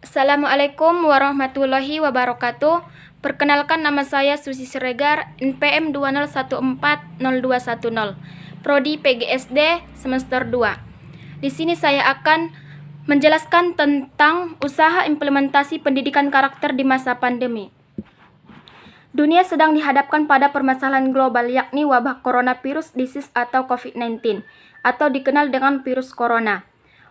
Assalamualaikum warahmatullahi wabarakatuh. Perkenalkan, nama saya Susi Siregar, NPM 20140210, Prodi PGSD semester 2. Di sini saya akan menjelaskan tentang usaha implementasi pendidikan karakter di masa pandemi. Dunia sedang dihadapkan pada permasalahan global, yakni wabah coronavirus disease atau COVID-19, atau dikenal dengan virus corona.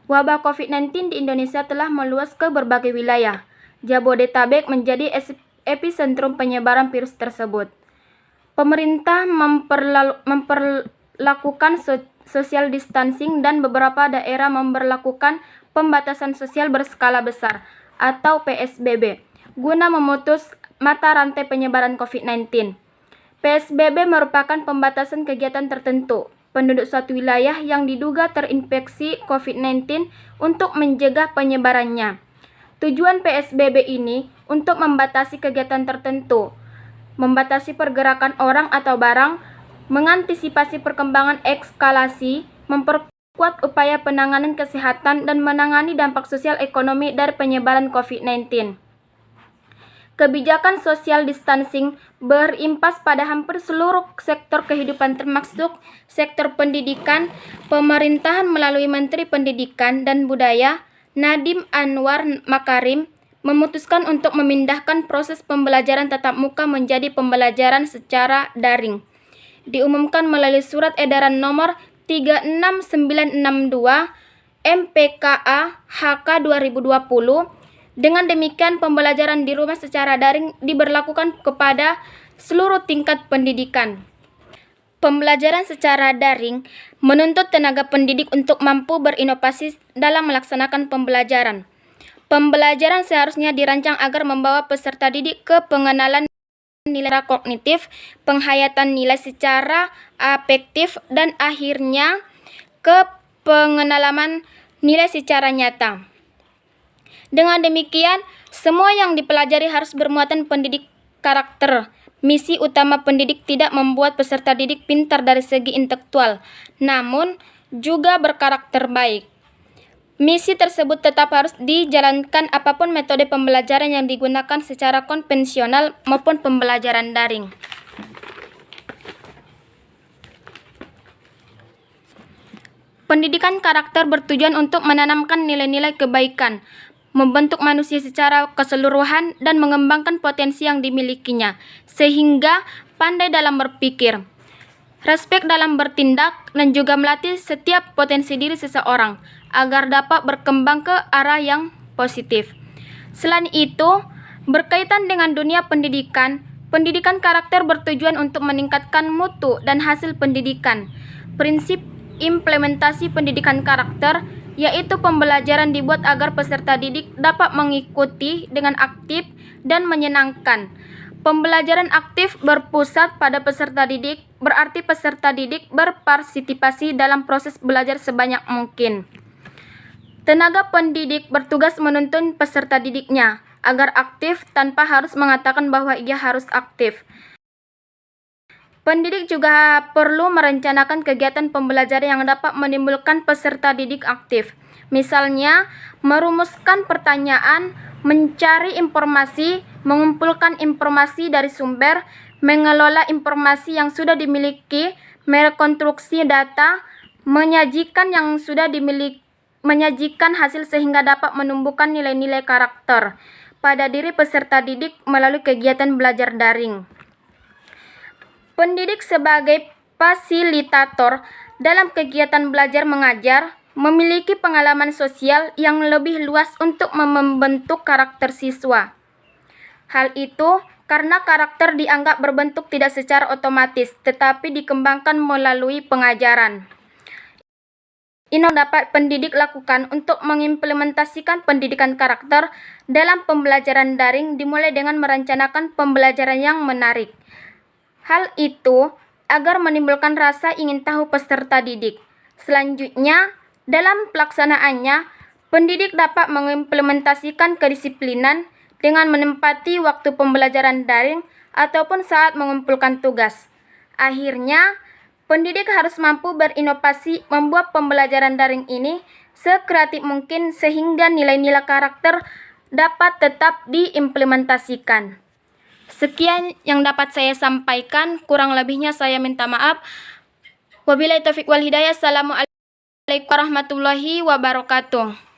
Wabah COVID-19 di Indonesia telah meluas ke berbagai wilayah. Jabodetabek menjadi epicentrum penyebaran virus tersebut. Pemerintah memperlakukan social distancing dan beberapa daerah memberlakukan pembatasan sosial berskala besar atau PSBB guna memutus mata rantai penyebaran COVID-19. PSBB merupakan pembatasan kegiatan tertentu penduduk suatu wilayah yang diduga terinfeksi COVID-19 untuk mencegah penyebarannya. Tujuan PSBB ini untuk membatasi kegiatan tertentu, membatasi pergerakan orang atau barang, mengantisipasi perkembangan eskalasi, memperkuat upaya penanganan kesehatan, dan menangani dampak sosial ekonomi dari penyebaran COVID-19. Kebijakan social distancing berimpas pada hampir seluruh sektor kehidupan termasuk sektor pendidikan. Pemerintahan melalui Menteri Pendidikan dan Budaya Nadiem Anwar Makarim memutuskan untuk memindahkan proses pembelajaran tatap muka menjadi pembelajaran secara daring. Diumumkan melalui Surat Edaran Nomor 36962 MPKA HK 2020. Dengan demikian, pembelajaran di rumah secara daring diberlakukan kepada seluruh tingkat pendidikan. Pembelajaran secara daring menuntut tenaga pendidik untuk mampu berinovasi dalam melaksanakan pembelajaran. Pembelajaran seharusnya dirancang agar membawa peserta didik ke pengenalan nilai kognitif, penghayatan nilai secara afektif, dan akhirnya ke pengenalan nilai secara nyata. Dengan demikian, semua yang dipelajari harus bermuatan pendidik karakter. Misi utama pendidik tidak membuat peserta didik pintar dari segi intelektual, namun juga berkarakter baik. Misi tersebut tetap harus dijalankan apapun metode pembelajaran yang digunakan secara konvensional maupun pembelajaran daring. Pendidikan karakter bertujuan untuk menanamkan nilai-nilai kebaikan, membentuk manusia secara keseluruhan, dan mengembangkan potensi yang dimilikinya, sehingga pandai dalam berpikir, respek dalam bertindak, dan juga melatih setiap potensi diri seseorang agar dapat berkembang ke arah yang positif. Selain itu, berkaitan dengan dunia pendidikan, pendidikan karakter bertujuan untuk meningkatkan mutu dan hasil pendidikan. Prinsip implementasi pendidikan karakter yaitu pembelajaran dibuat agar peserta didik dapat mengikuti dengan aktif dan menyenangkan. Pembelajaran aktif berpusat pada peserta didik, berarti peserta didik berpartisipasi dalam proses belajar sebanyak mungkin. Tenaga pendidik bertugas menuntun peserta didiknya agar aktif tanpa harus mengatakan bahwa ia harus aktif. Pendidik juga perlu merencanakan kegiatan pembelajaran yang dapat menimbulkan peserta didik aktif. Misalnya, merumuskan pertanyaan, mencari informasi, mengumpulkan informasi dari sumber, mengelola informasi yang sudah dimiliki, merekonstruksi data, menyajikan hasil sehingga dapat menumbuhkan nilai-nilai karakter pada diri peserta didik melalui kegiatan belajar daring. Pendidik sebagai fasilitator dalam kegiatan belajar mengajar memiliki pengalaman sosial yang lebih luas untuk membentuk karakter siswa. Hal itu karena karakter dianggap berbentuk tidak secara otomatis, tetapi dikembangkan melalui pengajaran. Ini dapat pendidik lakukan untuk mengimplementasikan pendidikan karakter dalam pembelajaran daring dimulai dengan merencanakan pembelajaran yang menarik. Hal itu agar menimbulkan rasa ingin tahu peserta didik. Selanjutnya, dalam pelaksanaannya, pendidik dapat mengimplementasikan kedisiplinan dengan menempati waktu pembelajaran daring ataupun saat mengumpulkan tugas. Akhirnya, pendidik harus mampu berinovasi membuat pembelajaran daring ini sekreatif mungkin sehingga nilai-nilai karakter dapat tetap diimplementasikan. Sekian yang dapat saya sampaikan, kurang lebihnya saya minta maaf. Wabillahi taufiq wal hidayah. Assalamualaikum warahmatullahi wabarakatuh.